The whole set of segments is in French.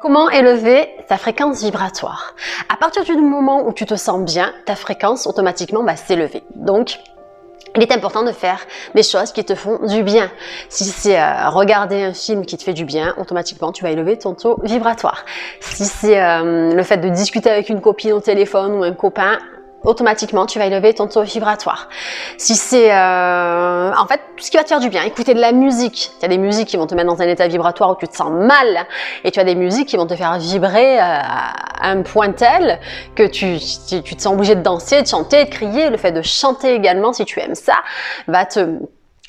Comment élever ta fréquence vibratoire? À partir du moment où tu te sens bien, ta fréquence automatiquement va s'élever. Donc, il est important de faire des choses qui te font du bien. Si c'est regarder un film qui te fait du bien, automatiquement tu vas élever ton taux vibratoire. Si c'est le fait de discuter avec une copine au téléphone ou un copain, automatiquement tu vas élever ton taux vibratoire. Si c'est en fait tout ce qui va te faire du bien, écouter de la musique. Il y a des musiques qui vont te mettre dans un état vibratoire où tu te sens mal, et tu as des musiques qui vont te faire vibrer à un point tel que tu te sens obligé de danser, de chanter, de crier. Le fait de chanter également, si tu aimes ça, va te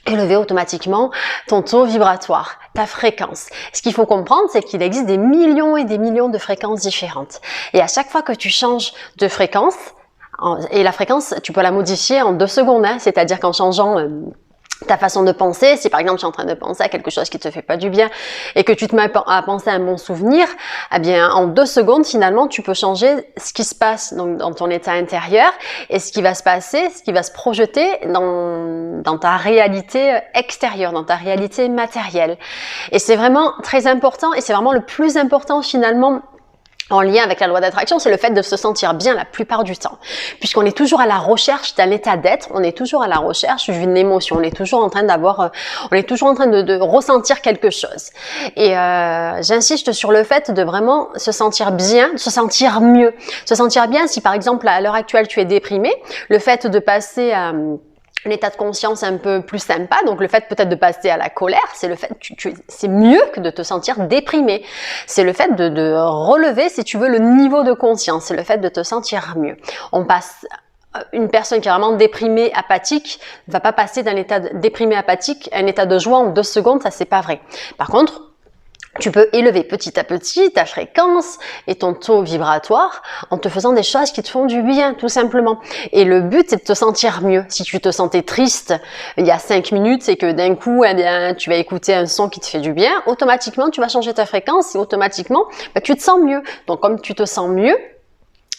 élever automatiquement ton taux vibratoire, ta fréquence. Ce qu'il faut comprendre, c'est qu'il existe des millions et des millions de fréquences différentes. Et à chaque fois que tu changes de fréquence, et la fréquence, tu peux la modifier en 2 secondes, hein, c'est-à-dire qu'en changeant ta façon de penser, si par exemple tu es en train de penser à quelque chose qui te fait pas du bien et que tu te mets à penser à un bon souvenir, eh bien en 2 secondes finalement tu peux changer ce qui se passe donc, dans ton état intérieur, et ce qui va se passer, ce qui va se projeter dans ta réalité extérieure, dans ta réalité matérielle. Et c'est vraiment très important, et c'est vraiment le plus important finalement en lien avec la loi d'attraction, c'est le fait de se sentir bien la plupart du temps. Puisqu'on est toujours à la recherche d'un état d'être, on est toujours à la recherche d'une émotion, on est toujours en train de ressentir quelque chose. Et j'insiste sur le fait de vraiment se sentir bien, se sentir mieux. Se sentir bien, si par exemple à l'heure actuelle tu es déprimé, le fait de passer à un état de conscience un peu plus sympa, donc le fait peut-être de passer à la colère, c'est le fait, c'est mieux que de te sentir déprimé. C'est le fait de relever, si tu veux, le niveau de conscience, c'est le fait de te sentir mieux. On passe, une personne qui est vraiment déprimée, apathique, ne va pas passer d'un état déprimé, apathique à un état de joie en 2 secondes, ça c'est pas vrai. Par contre, tu peux élever petit à petit ta fréquence et ton taux vibratoire en te faisant des choses qui te font du bien, tout simplement. Et le but, c'est de te sentir mieux. Si tu te sentais triste il y a 5 minutes, c'est que d'un coup, eh bien, tu vas écouter un son qui te fait du bien, automatiquement, tu vas changer ta fréquence et automatiquement, tu te sens mieux. Donc, comme tu te sens mieux,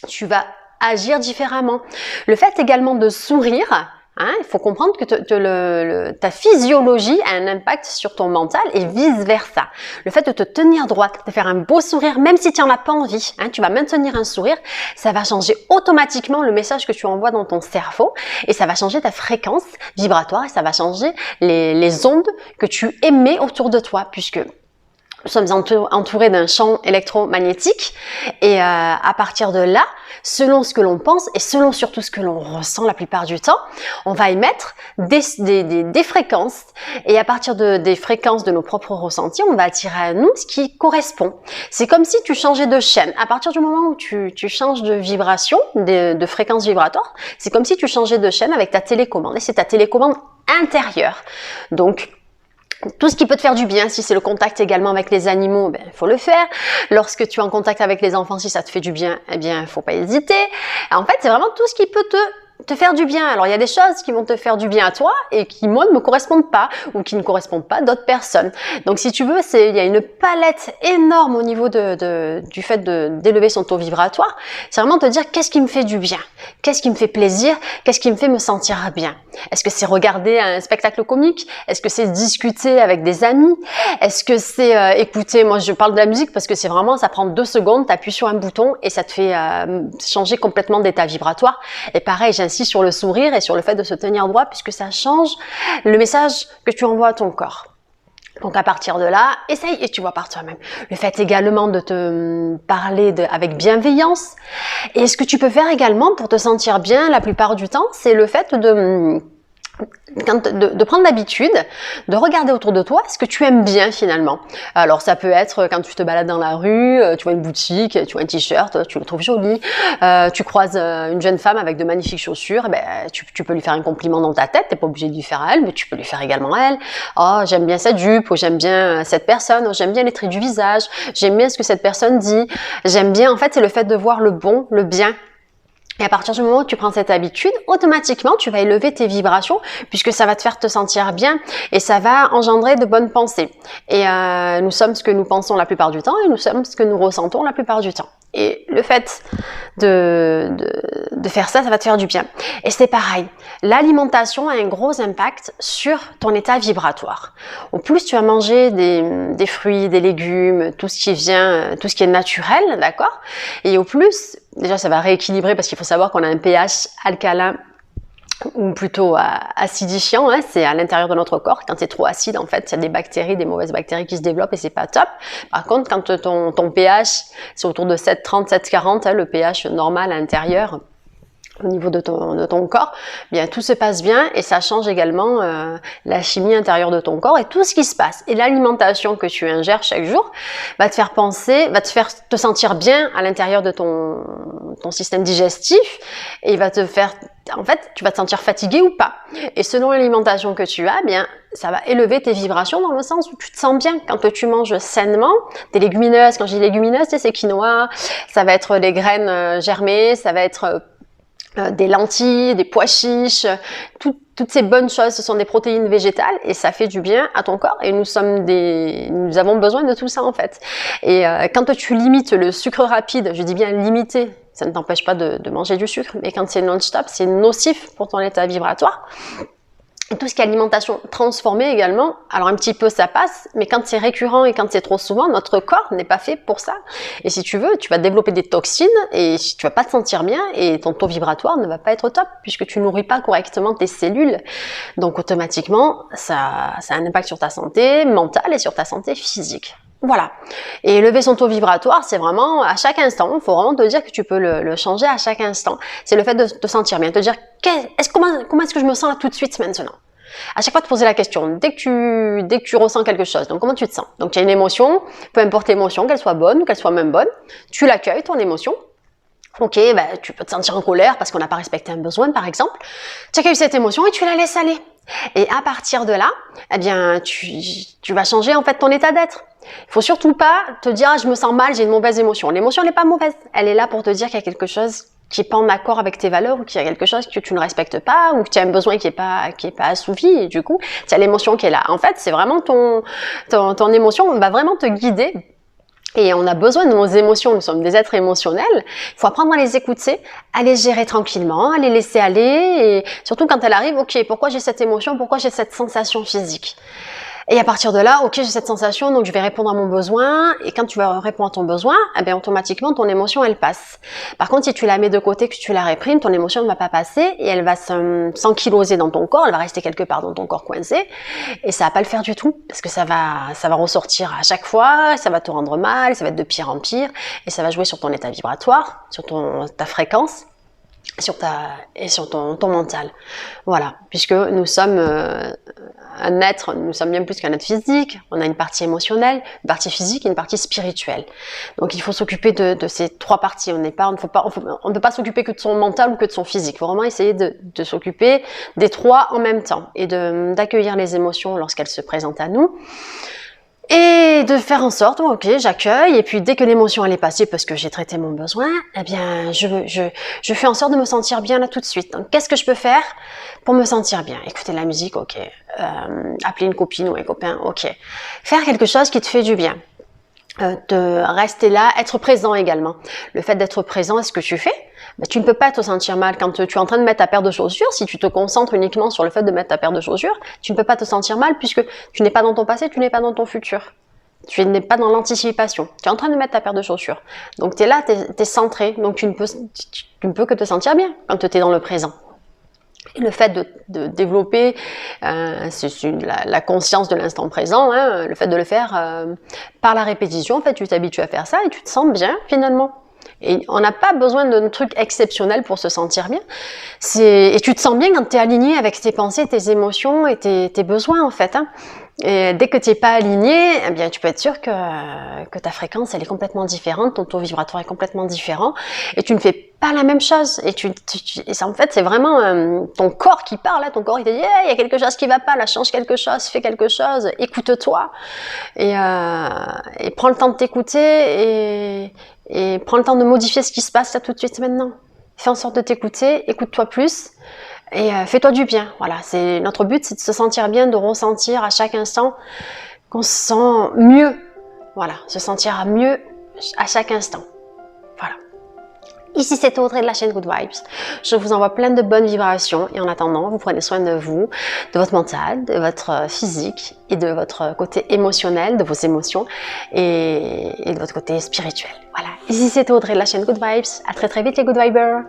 tu vas agir différemment. Le fait également de sourire, il faut comprendre que ta physiologie a un impact sur ton mental et vice-versa. Le fait de te tenir droite, de faire un beau sourire, même si tu n'en as pas envie, tu vas maintenir un sourire, ça va changer automatiquement le message que tu envoies dans ton cerveau, et ça va changer ta fréquence vibratoire, et ça va changer les ondes que tu émets autour de toi, puisque nous sommes entourés d'un champ électromagnétique, et à partir de là, selon ce que l'on pense et selon surtout ce que l'on ressent la plupart du temps, on va émettre des fréquences, et à partir des fréquences de nos propres ressentis, on va attirer à nous ce qui correspond. C'est comme si tu changeais de chaîne. À partir du moment où tu changes de vibration, de fréquence vibratoire, c'est comme si tu changeais de chaîne avec ta télécommande, et c'est ta télécommande intérieure. Donc, tout ce qui peut te faire du bien, si c'est le contact également avec les animaux, il faut le faire. Lorsque tu es en contact avec les enfants, si ça te fait du bien, il faut pas hésiter. En fait, c'est vraiment tout ce qui peut te faire du bien. Alors, il y a des choses qui vont te faire du bien à toi et qui, moi, ne me correspondent pas, ou qui ne correspondent pas à d'autres personnes. Donc, si tu veux, il y a une palette énorme au niveau du fait d'élever son taux vibratoire. C'est vraiment te dire qu'est-ce qui me fait du bien, qu'est-ce qui me fait plaisir, qu'est-ce qui me fait me sentir bien. Est-ce que c'est regarder un spectacle comique? Est-ce que c'est discuter avec des amis? Est-ce que c'est écouter? Moi, je parle de la musique parce que c'est vraiment, ça prend 2 secondes, tu appuies sur un bouton et ça te fait changer complètement d'état vibratoire. Et pareil, j'insiste sur le sourire et sur le fait de se tenir droit, puisque ça change le message que tu envoies à ton corps. Donc à partir de là, essaye et tu vois par toi-même. Le fait également de te parler avec bienveillance. Et ce que tu peux faire également pour te sentir bien la plupart du temps, c'est le fait de prendre l'habitude de regarder autour de toi ce que tu aimes bien finalement. Alors ça peut être quand tu te balades dans la rue, tu vois une boutique, tu vois un t-shirt, tu le trouves joli, tu croises une jeune femme avec de magnifiques chaussures, tu peux lui faire un compliment dans ta tête, t'es pas obligé de lui faire à elle, mais tu peux lui faire également à elle. Oh, j'aime bien cette jupe, ou j'aime bien cette personne, oh, j'aime bien les traits du visage, j'aime bien ce que cette personne dit, j'aime bien, en fait c'est le fait de voir le bon, le bien. Et à partir du moment où tu prends cette habitude, automatiquement, tu vas élever tes vibrations puisque ça va te faire te sentir bien et ça va engendrer de bonnes pensées. Et nous sommes ce que nous pensons la plupart du temps et nous sommes ce que nous ressentons la plupart du temps. Et le fait de faire ça, ça va te faire du bien. Et c'est pareil, l'alimentation a un gros impact sur ton état vibratoire. Au plus tu vas manger des fruits, des légumes, tout ce qui vient, tout ce qui est naturel, d'accord? Et au plus, déjà ça va rééquilibrer parce qu'il faut savoir qu'on a un pH alcalin ou plutôt acidifiant, hein, c'est à l'intérieur de notre corps. Quand c'est trop acide, en fait, il y a des bactéries, des mauvaises bactéries qui se développent et c'est pas top. Par contre, quand ton pH, c'est autour de 7,30, 7,40, hein, le pH normal à l'intérieur, au niveau de ton corps, bien tout se passe bien et ça change également la chimie intérieure de ton corps et tout ce qui se passe. Et l'alimentation que tu ingères chaque jour va te faire penser, va te faire te sentir bien à l'intérieur de ton système digestif et il va te faire, en fait, tu vas te sentir fatigué ou pas. Et selon l'alimentation que tu as, bien ça va élever tes vibrations dans le sens où tu te sens bien quand tu manges sainement. Des légumineuses, quand je dis légumineuses, c'est quinoa, ça va être les graines germées, ça va être des lentilles, des pois chiches, toutes ces bonnes choses, ce sont des protéines végétales et ça fait du bien à ton corps et nous avons besoin de tout ça en fait. Et quand tu limites le sucre rapide, je dis bien limiter, ça ne t'empêche pas de manger du sucre, mais quand c'est non-stop, c'est nocif pour ton état vibratoire. Et tout ce qui est alimentation transformée également, alors un petit peu ça passe, mais quand c'est récurrent et quand c'est trop souvent, notre corps n'est pas fait pour ça. Et si tu veux, tu vas développer des toxines et tu vas pas te sentir bien et ton taux vibratoire ne va pas être top puisque tu nourris pas correctement tes cellules. Donc automatiquement, ça a un impact sur ta santé mentale et sur ta santé physique. Voilà. Et élever son taux vibratoire, c'est vraiment à chaque instant. Il faut vraiment te dire que tu peux le changer à chaque instant. C'est le fait de te sentir bien, te dire comment est-ce que je me sens là tout de suite maintenant. À chaque fois, te poser la question, dès que tu ressens quelque chose, donc comment tu te sens? Donc, tu as une émotion, peu importe l'émotion, qu'elle soit bonne ou qu'elle soit même bonne, tu l'accueilles, ton émotion. Ok, tu peux te sentir en colère parce qu'on n'a pas respecté un besoin, par exemple. Tu accueilles cette émotion et tu la laisses aller. Et à partir de là, eh bien, tu vas changer en fait ton état d'être. Il faut surtout pas te dire, je me sens mal, j'ai une mauvaise émotion. L'émotion n'est pas mauvaise. Elle est là pour te dire qu'il y a quelque chose qui n'est pas en accord avec tes valeurs ou qu'il y a quelque chose que tu ne respectes pas ou que tu as un besoin qui est pas assouvi et du coup, tu as l'émotion qui est là. En fait, c'est vraiment ton émotion va vraiment te guider. Et on a besoin de nos émotions, nous sommes des êtres émotionnels, il faut apprendre à les écouter, à les gérer tranquillement, à les laisser aller, et surtout quand elle arrive, ok, pourquoi j'ai cette émotion, pourquoi j'ai cette sensation physique? Et à partir de là, ok, j'ai cette sensation, donc je vais répondre à mon besoin, et quand tu vas répondre à ton besoin, eh bien automatiquement ton émotion elle passe. Par contre, si tu la mets de côté, que tu la réprimes, ton émotion ne va pas passer, et elle va s'enkyloser dans ton corps, elle va rester quelque part dans ton corps coincé, et ça va pas le faire du tout, parce que ça va ressortir à chaque fois, ça va te rendre mal, ça va être de pire en pire, et ça va jouer sur ton état vibratoire, sur ta fréquence, sur ton mental. Voilà, puisque nous sommes un être, nous sommes bien plus qu'un être physique, on a une partie émotionnelle, une partie physique et une partie spirituelle. Donc il faut s'occuper de ces trois parties, on ne peut pas s'occuper que de son mental ou que de son physique, il faut vraiment essayer de s'occuper des trois en même temps et d'accueillir les émotions lorsqu'elles se présentent à nous. Et de faire en sorte, ok, j'accueille, et puis dès que l'émotion elle est passée parce que j'ai traité mon besoin, eh bien, je fais en sorte de me sentir bien là tout de suite. Donc, qu'est-ce que je peux faire pour me sentir bien? Écouter de la musique, ok. Appeler une copine ou un copain, ok. Faire quelque chose qui te fait du bien. De rester là, être présent également. Le fait d'être présent à ce que tu fais, tu ne peux pas te sentir mal quand tu es en train de mettre ta paire de chaussures. Si tu te concentres uniquement sur le fait de mettre ta paire de chaussures, tu ne peux pas te sentir mal puisque tu n'es pas dans ton passé, tu n'es pas dans ton futur. Tu n'es pas dans l'anticipation. Tu es en train de mettre ta paire de chaussures. Donc tu es là, tu es centré. Donc tu ne peux que te sentir bien quand tu es dans le présent. Et le fait de développer la conscience de l'instant présent, hein, le fait de le faire par la répétition, en fait, tu t'habitues à faire ça et tu te sens bien finalement. Et on n'a pas besoin d'un truc exceptionnel pour se sentir bien. Et tu te sens bien quand tu es aligné avec tes pensées, tes émotions et tes besoins en fait. Hein. Et dès que tu n'es pas aligné, eh bien, tu peux être sûr que ta fréquence elle est complètement différente, ton taux vibratoire est complètement différent et tu ne fais pas la même chose. Et ça, en fait, c'est vraiment ton corps qui parle. Là. Ton corps il te dit hey, il y a quelque chose qui va pas, là, change quelque chose, fais quelque chose, écoute-toi et prends le temps de t'écouter et prends le temps de modifier ce qui se passe là tout de suite maintenant. fais en sorte de t'écouter, écoute-toi plus et fais-toi du bien. Voilà, c'est notre but, c'est de se sentir bien, de ressentir à chaque instant qu'on se sent mieux. Voilà, se sentir mieux à chaque instant. Voilà. Ici, c'est Audrey de la chaîne Good Vibes. Je vous envoie plein de bonnes vibrations et en attendant, vous prenez soin de vous, de votre mental, de votre physique et de votre côté émotionnel, de vos émotions et de votre côté spirituel. Voilà. Ici, c'est Audrey de la chaîne Good Vibes. À très très vite les Good Vibers.